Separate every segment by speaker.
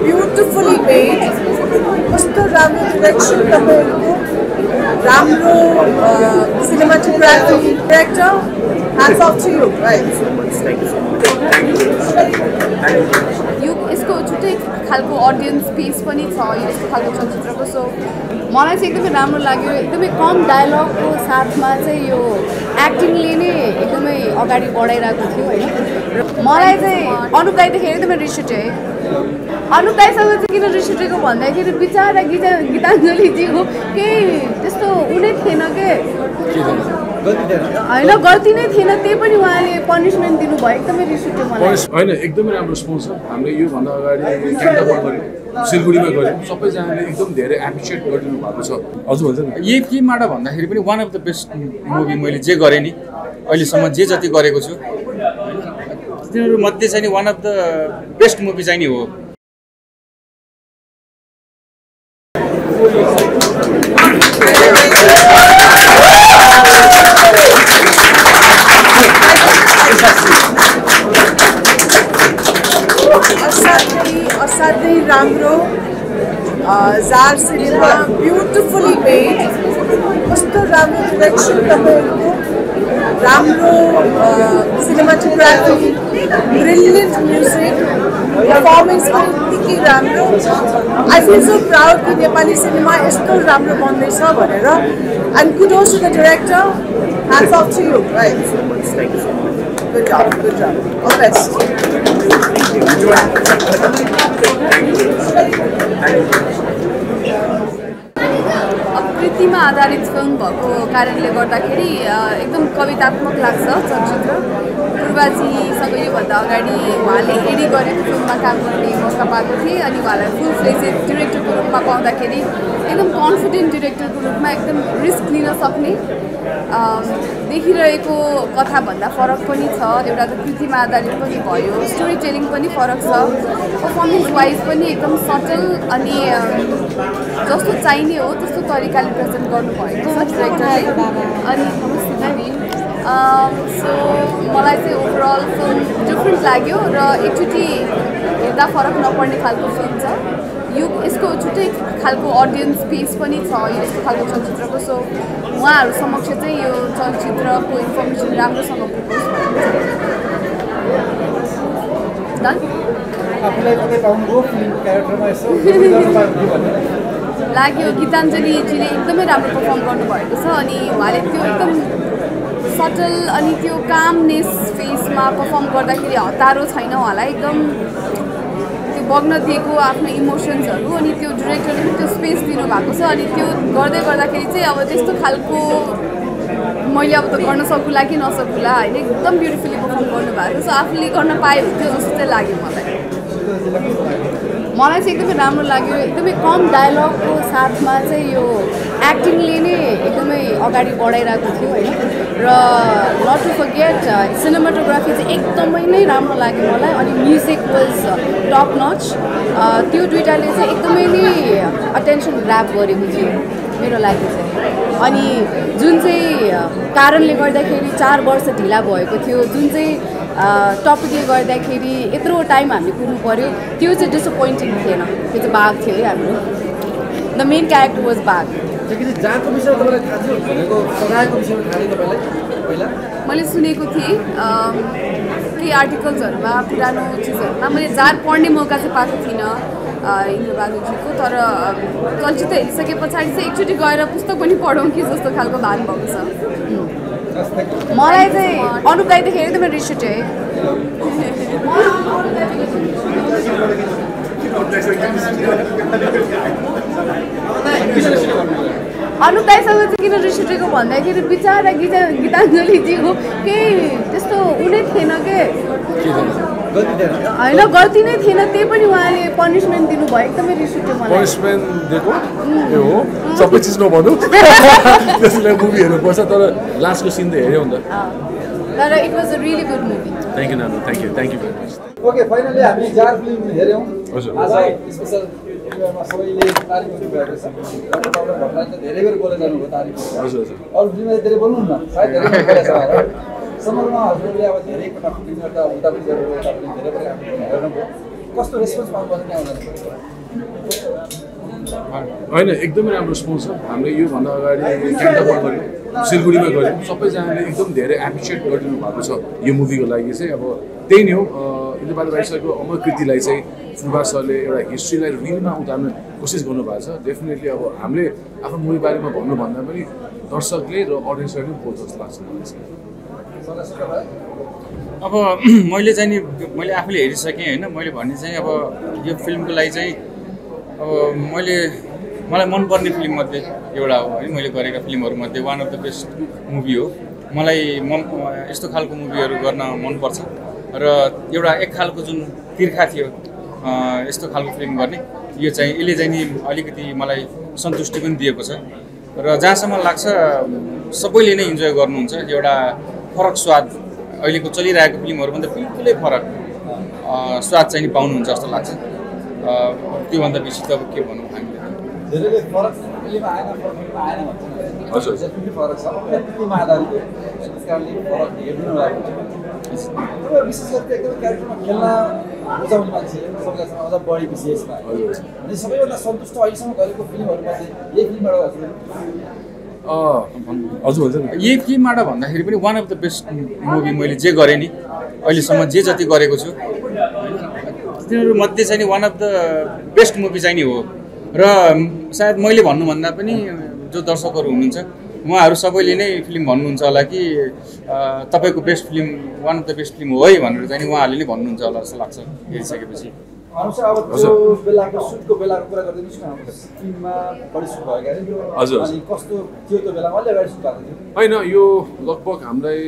Speaker 1: Beautifully made. कस्तो राम्रो direction तपाईहरुको राम्रो cinematography director. Hats off to you, right?
Speaker 2: यो यसको छुट्टै खालको ऑडियन्स स्पेस पनि छ यस्तो खालको चलचित्रको सो मलाई चाहिँ एकदमै राम्रो लाग्यो एकदमै कम डायलगको साथमा चाहिँ यो एक्टिङले नै एकदमै अगाडि बढाइरहेको थियो हैन मलाई चाहिँ अनुप दाइ देखेर एकदमै रिस उठ्यो है अनुप दाइसँग चाहिँ किन रिस उठेको भन्दाखेरि बिचारा गीताञ्जलीजीको केही त्यस्तो उनै थिएन के हैन गल्ती नै थिएन त्यही पनि उहाँले पनिशमेन्ट दिनुभयो एकदमै रिस उठ्यो मलाई
Speaker 3: हैन एकदमै राम्रो स्पोन्सर हामीले यो भन्दा अगाडि क्यान्टरमा गर्यौं सिलगढीमा गर्यौं सबैजनाले एकदम धेरै एप्रिसिएट गरिदिनु भएको छ हजुर भन्छ नि
Speaker 4: यही फिल्मबाट भन्दाखेरि पनि one of the best movie मैले जे गरेँ नि अहिलेसम्म जे जति गरेको छु तिनीहरू मध्ये चाहिँ नि one of the best movie चाहिँ नि हो
Speaker 1: असाध्यै राम्रो जार सिनेमा ब्युटिफुली मेड कस्तो राम्रो डाइरेक्सन तपाईहरुको राम्रो cinematography brilliant music performance पनि त्यति राम्रो I feel so proud कि नेपाली सिनेमा यस्तो राम्रो बन्दैछ भनेर and kudos to the director hats off to you right good job all the best
Speaker 2: कृतिमा आधारित फिल्म भएको कारणले गर्दाखेरि एकदम कवितात्मक लाग्छ चलचित्र पूर्वाजीसँग योभन्दा अगाडि उहाँले एडी गरेको फिल्ममा काम गर्ने मौका पाएको थिएँ अनि उहाँलाई फुल फ्लेजेड डिरेक्टरको रूपमा पाउँदाखेरि एकदम कन्फिडेन्ट डिरेक्टरको रूपमा एकदम रिस्क लिन सक्ने देखिरहेको कथाभन्दा फरक पनि छ एउटा त कृतिमा आधारित पनि भयो स्टोरी टेलिङ पनि फरक छ पर्फर्मेन्स वाइज पनि एकदम सटल अनि जस्तो चाहिने हो त्यस्तो तरिकाले प्रेजेन्ट गर्नुभएको छ डिरेक्टरले अनि सो मलाई चाहिँ ओभरअल फिल्म डिफ्रेन्ट लाग्यो र एकचोटि हेर्दा फरक नपर्ने खालको फिल्म छ यो यसको छुट्टै खालको ऑडियन्स स्पेस पनि छ यस्तो खालको चलचित्रको सो उहाँहरू समक्ष चाहिँ यो चलचित्रको इन्फर्मेसन राम्रोसँग पुगोस् लाग्यो गीताञ्जलीजीले एकदमै राम्रो पर्फर्म गर्नुभएको छ अनि उहाँले त्यो एकदम सटल अनि त्यो कामनेस फेसमा पर्फर्म गर्दाखेरि हतारो छैन उहाँलाई एकदम त्यो बग्न दिएको आफ्नो इमोसन्सहरू अनि त्यो डिरेक्टरले पनि त्यो स्पेस दिनुभएको छ अनि त्यो गर्दै गर्दाखेरि चाहिँ अब त्यस्तो खालको मैले अब त गर्न सकुला कि नसकुला होइन एकदम ब्युटिफुल्ली पर्फर्म गर्नुभएको छ आफूले गर्न पाए हुन्थ्यो जस्तो चाहिँ लाग्यो मलाई चाहिँ एकदमै राम्रो लाग्यो एकदमै कम डायलगको साथमा चाहिँ यो एक्टिङले नै एकदमै अगाडि बढाइरहेको थियो होइन र नट टु फर्गेट सिनेमाटोग्राफी चाहिँ एकदमै नै राम्रो लाग्यो मलाई अनि म्युजिक वाज टप नच त्यो दुइटाले चाहिँ एकदमै नै अटेन्सन ग्राब गरेको थियो मेरो लागि चाहिँ अनि जुन चाहिँ कारणले गर्दाखेरि 4 वर्ष ढिला भएको थियो जुन चाहिँ टपिकले गर्दाखेरि यत्रो टाइम हामीले कुर्नु पर्यो त्यो चाहिँ डिसपोइन्टिङ थिएन त्यो चाहिँ बाघ थियो है हाम्रो द मेन क्यारेक्टर वाज बाघ मैले सुनेको थिएँ केही आर्टिकल्सहरूमा पुरानो चिजहरूमा मैले जार पढ्ने मौका चाहिँ पाएको थिइनँ इन्द्रबहादुरजीको तर चलचित्र हेरिसके पछाडि चाहिँ एकचोटि गएर पुस्तक पनि पढौँ कि जस्तो खालको भान भएको छ मलाई चाहिँ अनुप दाइ देखेर एकदमै रिस उठ्यो है अनुप दाइसँग चाहिँ किन रिस उठेको भन्दाखेरि बिचारा गीताञ्जलीजीको केही त्यस्तो उनै थिएन के हैन गल्ती नै थिएन त्यही पनि उहाँले पनिशमेन्ट दिनुभयो एकदमै रिस उठ्यो मलाई
Speaker 3: पनिशमेन्ट दिएको ए हो सबै चीज नभन्नु त्यसले मुभी हेर्नुपर्छ तर लास्टको सिन त हेर्यो नि त
Speaker 2: तर it was a really good movie
Speaker 3: thank you नानु thank you very much
Speaker 5: okay finally हामी जार फिल्म हेर्यौं
Speaker 3: हजुर
Speaker 5: आज स्पेशल इभेन्टमा सबैले तारिफ गर्नुभएको छ तपाईहरुले भन्न त धेरै बेर बोले जानुभयो तारिफ
Speaker 3: हजुर हजुर
Speaker 5: अरु फिल्ममा धेरै बोल्नु न सायद धेरै बोले छ समग्रमा हजुरले अब धेरै पटक फिल्म गर्दा उतापट्टि गरेर उतापट्टि धेरै पटक आफ्नो हेर्नुभयो कस्तो रेस्पोन्स पाउनुभयो नि आउँदैन
Speaker 3: होइन एकदमै राम्रो रेस्पोन्स छ हामीले योभन्दा अगाडि क्यान्टापर गऱ्यौँ सिलगढीमा गऱ्यौँ सबैजनाले एकदम धेरै एप्रिसिएट गरिदिनु भएको छ यो मुभीको लागि चाहिँ अब त्यही नै हो इन्द्रबहादुर राई सरको अमर कृतिलाई चाहिँ फुलबा सरले एउटा हिस्ट्रीलाई रिलमा उतार्ने कोसिस गर्नुभएको छ डेफिनेटली अब हामीले आफ्नो मुभी बारेमा भन्नुभन्दा पनि दर्शकले र अडियन्सले नै बोल्छ जस्तो लाग्छ मलाई चाहिँ
Speaker 4: अब मैले चाहिँ नि मैले आफूले हेरिसकेँ होइन मैले भन्ने चाहिँ अब यो फिल्मको लागि चाहिँ अब मलाई मनपर्ने फिल्ममध्ये एउटा हो है मैले गरेका फिल्महरूमध्ये one of the best movie हो मलाई यस्तो खालको मुभीहरू गर्न मनपर्छ र एउटा एक खालको जुन तिर्खा थियो यस्तो खालको फिल्म गर्ने यो चाहिँ यसले चाहिँ नि अलिकति मलाई सन्तुष्टि पनि दिएको छ र जहाँसम्म लाग्छ सबैले नै इन्जोय गर्नुहुन्छ एउटा फरक स्वाद अहिलेको चलिरहेको फिल्महरूभन्दा बिल्कुलै फरक स्वाद चाहिँ नि पाउनुहुन्छ जस्तो लाग्छ त्योभन्दा बेसी त अब के भनौँ हामीले
Speaker 5: धेरैले फरक फिल्म आएन भन्छ
Speaker 3: हजुर
Speaker 5: जति फरक छ फिल्म आधारित त्यस कारणले फरक हेर्नु लागेको छ विशेष गरी एकदम क्यारेक्टरमा खेल्न रुचाउने मान्छे सबैलाई अझ बढी विशेषमा अनि सबैभन्दा सन्तुष्ट अहिलेसम्म गरेको फिल्महरूमध्ये यही फिल्मबाट
Speaker 3: हजुर भन्छ नि
Speaker 4: यही फिल्मबाट भन्दाखेरि पनि one of the best movie मैले जे गरेँ नि अहिलेसम्म जे जति गरेको छु तिनीहरूमध्ये चाहिँ नि one of the best movie चाहिँ नि हो र सायद मैले भन्नुभन्दा पनि जो दर्शकहरू हुनुहुन्छ उहाँहरू सबैले नै फिल्म भन्नुहुन्छ होला कि तपाईँको best film one of the best film हो है भनेर चाहिँ नि उहाँहरूले नै भन्नुहुन्छ होला जस्तो लाग्छ हेरिसकेपछि
Speaker 5: अनुसार अब त्यो बेलाको सुटको बेलाको कुरा गरिदिनुहोस् न हाम्रो सिक्किममा बढी सुट भयो क्या
Speaker 3: हजुर
Speaker 5: अनि कस्तो थियो त्यो बेलामा अलि अगाडि सुट भएको थियो
Speaker 3: होइन यो लगभग हामीलाई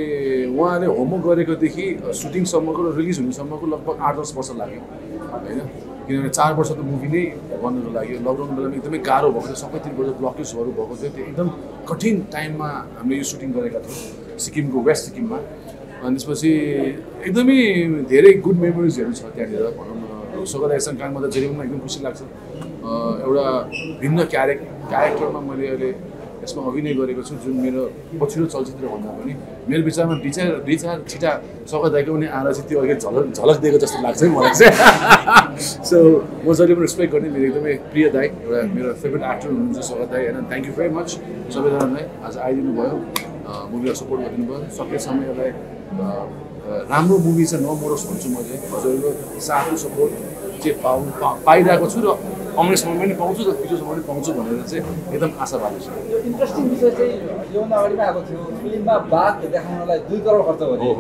Speaker 3: उहाँले होमवर्क गरेकोदेखि सुटिङसम्मको र रिलिज हुनेसम्मको लगभग 8-10 वर्ष लाग्यो होइन किनभने 4 वर्ष त मुभी नै गर्नुको लागि लकडाउन बेलामा एकदमै गाह्रो भएको थियो सबैतिरबाट ब्लकेजहरू भएको थियो त्यो एकदम कठिन टाइममा हामीले यो सुटिङ गरेका थियौँ सिक्किमको वेस्ट सिक्किममा अनि त्यसपछि एकदमै धेरै गुड मेमोरिजहरू छ त्यहाँनिर भनौँ न स्वगत एक्सन काममा त जेरिममा एकदम खुसी लाग्छ एउटा भिन्न क्यारेक्टरमा मैले अहिले यसमा अभिनय गरेको छु जुन मेरो पछिल्लो चलचित्र भन्दा पनि मेरो विचारमा दुई चार छिटा स्वगत दाइको पनि आएर चाहिँ त्यो अघि झलक दिएको जस्तो लाग्छ है मलाई चाहिँ सो म जहिले पनि रेस्पेक्ट गर्ने मेरो एकदमै प्रिय दाइ एउटा मेरो फेभरेट एक्टर हुनुहुन्छ स्वगत दाइ होइन थ्याङ्क यू भेरी मच सबैजनालाई आज आइदिनु भयो मुभीलाई सपोर्ट गरिदिनु भयो सकेसम्म यसलाई राम्रो मुभी चाहिँ नमरोस् भन्छु म चाहिँ हजुरको साथको सपोर्ट चाहिँ पाइरहेको छु र आउनेसम्म पनि पाउँछु र पिछोसम्म पनि पाउँछु भनेर चाहिँ एकदम आशावादी छु
Speaker 5: यो इन्ट्रेस्टिङ विषय चाहिँ योभन्दा अगाडि पनि आएको थियो फिल्ममा बाघ देखाउनलाई 2 करोड खर्च गर्यो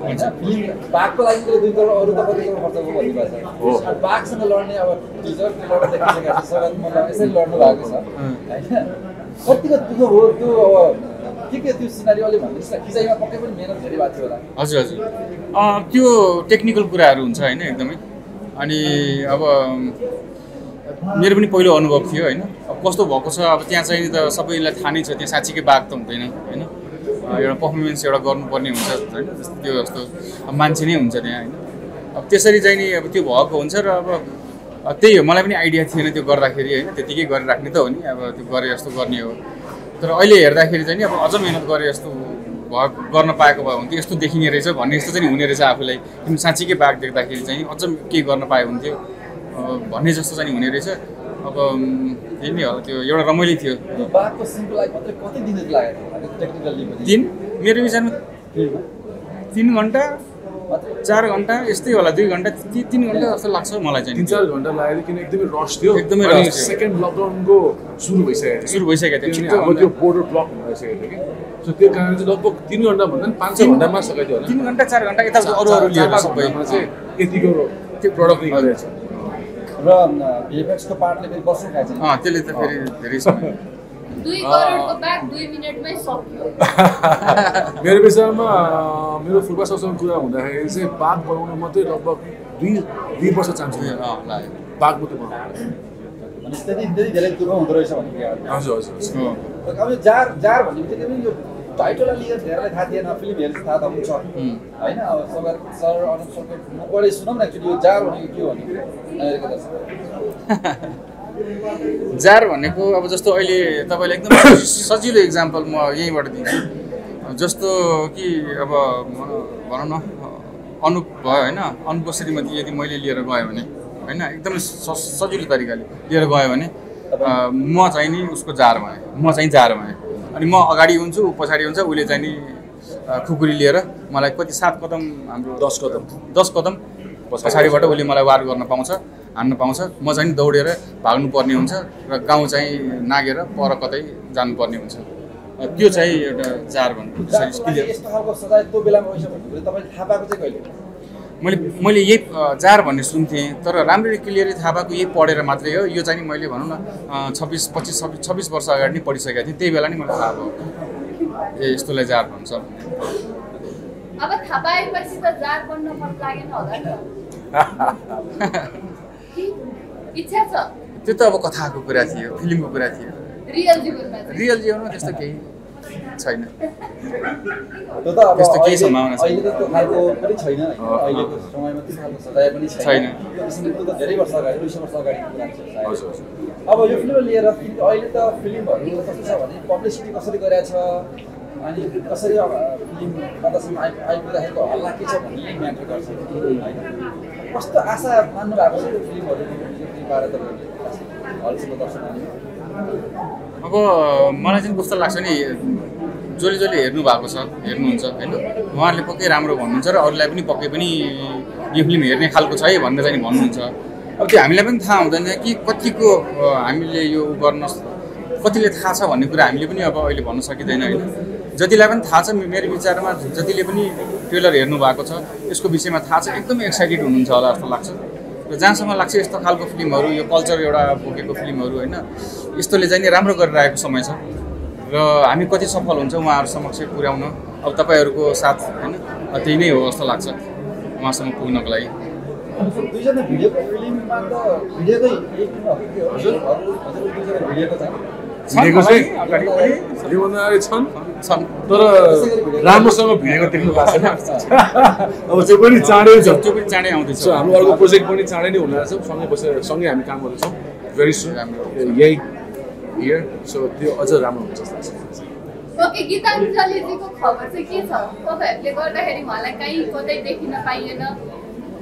Speaker 5: होइन फिल्म बाघको लागि 2 करोड अरू त कति करोड खर्च भयो भन्नुभएको छ बाघसँग लड्ने अब टिजर ट्रेलर देखिसकेको छ सबै मतलब यसरी लड्नु भएको छ होइन कतिको दुःख भयो त्यो अब के त्यो सिनारी अलि भन्नुहोस् न खिचाइमा पक्कै पनि मेहनत धेरै भएको थियो होला
Speaker 4: हजुर हजुर त्यो टेक्निकल कुराहरू हुन्छ होइन एकदमै अनि अब मेरो पनि पहिलो अनुभव थियो होइन अब कस्तो भएको छ अब त्यहाँ चाहिँ त सबैलाई थाहा नै छ त्यहाँ साँच्चीकै बाघ त हुँदैन होइन एउटा पर्फर्मेन्स एउटा गर्नुपर्ने हुन्छ होइन त्यो जस्तो मान्छे नै हुन्छ त्यहाँ होइन अब त्यसरी चाहिँ नि अब त्यो भएको हुन्छ र अब त्यही हो मलाई पनि आइडिया थिएन त्यो गर्दाखेरि होइन त्यतिकै गरेर राख्ने त हो नि अब त्यो गरे जस्तो गर्ने हो तर अहिले हेर्दाखेरि चाहिँ नि अब अझ मेहनत गरे जस्तो गर्न पाएको भए हुन्थ्यो यस्तो देखिने रहेछ भन्ने जस्तो चाहिँ हुने रहेछ आफूलाई किन साँच्चीकै बाघ देख्दाखेरि चाहिँ अझ केही गर्न पाए हुन्थ्यो भन्ने जस्तो चाहिँ हुने रहेछ अब त्यही नै हो त्यो एउटा रमाइलो थियो
Speaker 5: त्यो बाघको सिनको लागि मात्रै कति दिन लागेको थियो टेक्निकली पनि
Speaker 4: मेरो विचारमा 3 घन्टा 4 घन्टा यस्तै होला 2 घन्टा 3 घन्टा जस्तो लाग्छ मलाई चाहिँ
Speaker 3: 3-4 घन्टा लाग्यो किन एकदमै रस थियो
Speaker 4: एकदमै रस थियो
Speaker 3: सेकेन्ड लकडाउनको सुरु भइसकेको
Speaker 4: थियो
Speaker 3: अब त्यो बोर्डर ब्लक भइसकेको थियो कि सो त्यो कारण चाहिँ लगभग 3 घन्टा भन्दा पनि 5-6 घन्टामा सकाइदियो होला
Speaker 4: 3 घन्टा 4 घन्टा यता अरू लिएर सबैमा
Speaker 3: चाहिँ यतिको त्यो प्रडक्ट निकालेको छ
Speaker 5: र भिएफएक्सको पार्टले फेरि बस्नु खाएछ
Speaker 4: त्यसले त फेरि धेरै समय
Speaker 2: 2 करोडको ब्याग 2 मिनेटमै सक्यो
Speaker 3: मेरो विचारमा मेरो फुलबा सरसँग कुरा हुँदाखेरि चाहिँ बाघ बनाउनु मात्रै लगभग 2 वर्ष चान्स लाग्यो बाघ मात्रै बनाउनु
Speaker 5: अनि त्यति धेरै दुःख हुँदो रहेछ भन्ने
Speaker 3: हजुर हजुर
Speaker 5: अब जार भन्ने बित्तिकै पनि यो टाइटललाई लिएर धेरैलाई थाहा थिएन फिल्म हेरेर थाहा त हुन्छ होइन अब सर अनुप सरको मुखबाटै सुनौँ न एक्चुली यो जार भनेको के हो भने
Speaker 4: जार भनेको अब जस्तो अहिले तपाईँले एकदम सजिलो इक्जाम्पल म यहीँबाट दिन्छु जस्तो कि अब भनौँ न अनुप भयो होइन, अनुपको श्रीमती यदि मैले लिएर गएँ भने होइन एकदमै सजिलो तरिकाले लिएर गयो भने म चाहिँ नि उसको जार भएँ, म चाहिँ जार भएँ। अनि म अगाडि हुन्छु, ऊ पछाडि हुन्छ, उसले चाहिँ नि खुकुरी लिएर मलाई कति 7 कदम हाम्रो 10 कदम पछाडिबाट उसले मलाई वार गर्न पाउँछ, हान्न पाउँछ। म चाहिँ दौडेर भाग्नुपर्ने हुन्छ र गाउँ चाहिँ नागेर पर कतै जानुपर्ने हुन्छ। त्यो चाहिँ एउटा जार भन्नु
Speaker 5: यस्तो खालको सजाय त्यो बेलामा भइसक्यो तपाईँले थाहा पाएको चाहिँ कहिले?
Speaker 4: मैले यही जार भन्ने सुन्थेँ, तर राम्ररी क्लियरली थाहा पाएको यही पढेर मात्रै हो। यो चाहिँ मैले भनौँ न 26 वर्ष अगाडि नै पढिसकेको थिएँ, त्यही बेला नै मलाई थाहा भयो यस्तोलाई जार भन्छ।
Speaker 2: अब थाहा पाएपछि त जार बन्न मन लागेन होला नि? इच्छा छ?
Speaker 4: त्यो त अब कथाको कुरा थियो, फिल्मको कुरा थियो।
Speaker 2: रियल जीवनमा
Speaker 4: त्यस्तो केही छैन,
Speaker 5: त्यस्तो
Speaker 4: केही सम्भावना छैन।
Speaker 5: अहिले त त्यो खालको पनि छैन, अहिलेको समयमा त्यो खालको सजाय पनि छैन। त्यो त धेरै वर्ष अगाडि 200 वर्ष अगाडिको कुरा छ। अब यो फिल्म लिएर अहिले त फिल्महरू कस्तो छ भने पब्लिसिटी कसरी गरिरहेछ अनि कसरी फिल्म कतासम्म आइपुगिरहेको हल्ला के छ भन्ने म्याटर गर्छ होइन। कस्तो आशा मान्नु भएको छ त्यो फिल्महरू बारे तपाईँहरूले हलसम्म दर्शकहरूले?
Speaker 4: अब मलाई चाहिँ कस्तो लाग्छ नि, जसले हेर्नु भएको छ हेर्नुहुन्छ होइन, उहाँहरूले पक्कै राम्रो भन्नुहुन्छ र अरूलाई पनि पक्कै पनि यो फिल्म हेर्ने खालको छ है भनेर चाहिँ भन्नुहुन्छ। अब त्यो हामीलाई पनि थाहा हुँदैन कि कतिको हामीले यो गर्न कतिले थाहा छ भन्ने कुरा हामीले पनि अब अहिले भन्न सकिँदैन होइन। जतिलाई पनि थाहा छ, मेरो विचारमा जतिले पनि ट्रेलर हेर्नु भएको छ यसको विषयमा थाहा छ, एकदमै एक्साइटेड हुनुहुन्छ होला जस्तो लाग्छ। र जहाँसम्म लाग्छ यस्तो खालको फिल्महरू, यो कल्चर एउटा बोकेको फिल्महरू होइन, यस्तोले चाहिँ नि राम्रो गरिरहेको समय छ र हामी कति सफल हुन्छ उहाँहरू समक्ष पुर्याउन। अब तपाईँहरूको साथ होइन त्यही नै हो जस्तो लाग्छ उहाँसम्म पुग्नको लागि।
Speaker 5: दुईजना भिडियोको फिल्ममा त भिडियोकै भिडियोको
Speaker 3: छन् तर राम्रोसँग भिडेको देख्नु भएको छैन। अब त्यो पनि चाँडै आउँदैछ। हाम्रो अर्को प्रोजेक्ट पनि चाँडै नै हुन लाग्छ, सँगै हामी काम गर्दैछौँ। भेरी सुन यही हियर, सो त्यो अझ राम्रो हुन्छ जस्तो लाग्छ।
Speaker 2: ओके, गीताञ्जलीजीको खबर चाहिँ के छ? तपाईँहरूले गर्दाखेरि उहाँलाई कहीँ कतै देखिन पाइएन,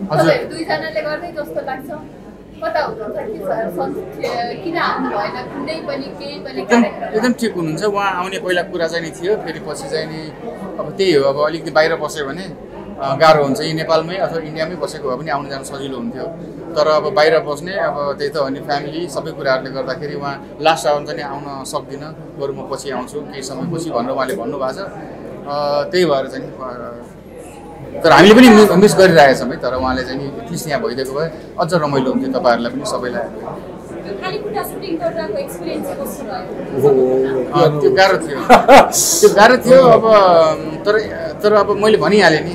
Speaker 2: तपाईँहरू दुईजनाले गर्दै जस्तो लाग्छ। कता हुनुहुन्छ, किन आउनु भएन, कुनै पनि केही पनि?
Speaker 4: एकदम ठिक हुनुहुन्छ उहाँ। आउने पहिला कुरा चाहिँ नि थियो, फेरि पछि चाहिँ नि अब त्यही हो। अब अलिकति बाहिर बस्यो भने गाह्रो हुन्छ, यी नेपालमै अथवा इन्डियामै बसेको भए पनि आउनु जानु सजिलो हुन्थ्यो। तर अब बाहिर बस्ने अब त्यही त हो नि, फ्यामिली सबै कुराहरूले गर्दाखेरि उहाँ लास्ट आउनु चाहिँ आउन सक्दिनँ, बरु म पछि आउँछु केही समय पछि भनेर उहाँले भन्नुभएको छ। त्यही भएर चाहिँ तर हामीले पनि मिस गरिरहेछौँ है। तर उहाँले चाहिँ नि एटलिस्ट यहाँ भइदिएको भए अझ रमाइलो हुन्थ्यो तपाईँहरूलाई पनि, सबैलाई। त्यो गाह्रो थियो अब। तर अब मैले भनिहालेँ नि,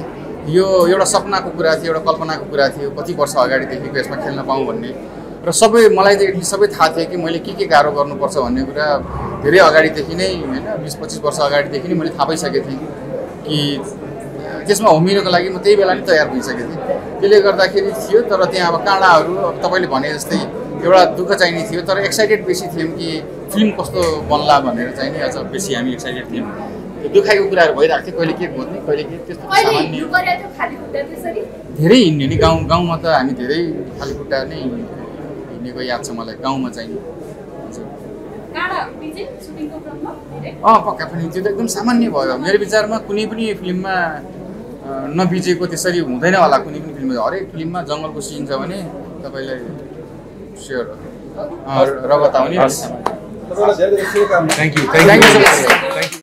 Speaker 4: यो एउटा सपनाको कुरा थियो, एउटा कल्पनाको कुरा थियो, कति वर्ष अगाडिदेखिको यसमा खेल्न पाऊँ भन्ने। र मलाई त एटलिस्ट सबै थाहा थियो कि मैले के गाह्रो गर्नुपर्छ भन्ने कुरा धेरै अगाडिदेखि नै होइन, 20-25 वर्ष अगाडिदेखि नै मैले थाहा पाइसकेको थिएँ कि त्यसमा होमिनको लागि म त्यही बेला नै तयार भइसकेको थिएँ। त्यसले गर्दाखेरि थियो। तर त्यहाँ अब काँडाहरू अब तपाईँले भने जस्तै एउटा दुःख चाहिँ नि थियो, तर एक्साइटेड बेसी थियौँ कि फिल्म कस्तो बन्ला भनेर चाहिँ नि अझ बेसी हामी एक्साइटेड थियौँ। त्यो दुखाइको कुराहरू भइरहेको थियो, कहिले के खोज्ने कहिले के, त्यस्तो सामान्य धेरै हिँड्ने नि। गाउँमा त हामी धेरै खाली खुट्टा नै हिँडेको याद छ मलाई, गाउँमा चाहिँ। पक्का पनि त्यो त एकदम सामान्य भयो मेरो विचारमा। कुनै पनि फिल्ममा नबिजेको त्यसरी हुँदैन होला। कुनै पनि फिल्ममा हरेक फिल्ममा जङ्गलको सिन छ भने तपाईँलाई स्योर रगत आउने।
Speaker 3: Thank you so much.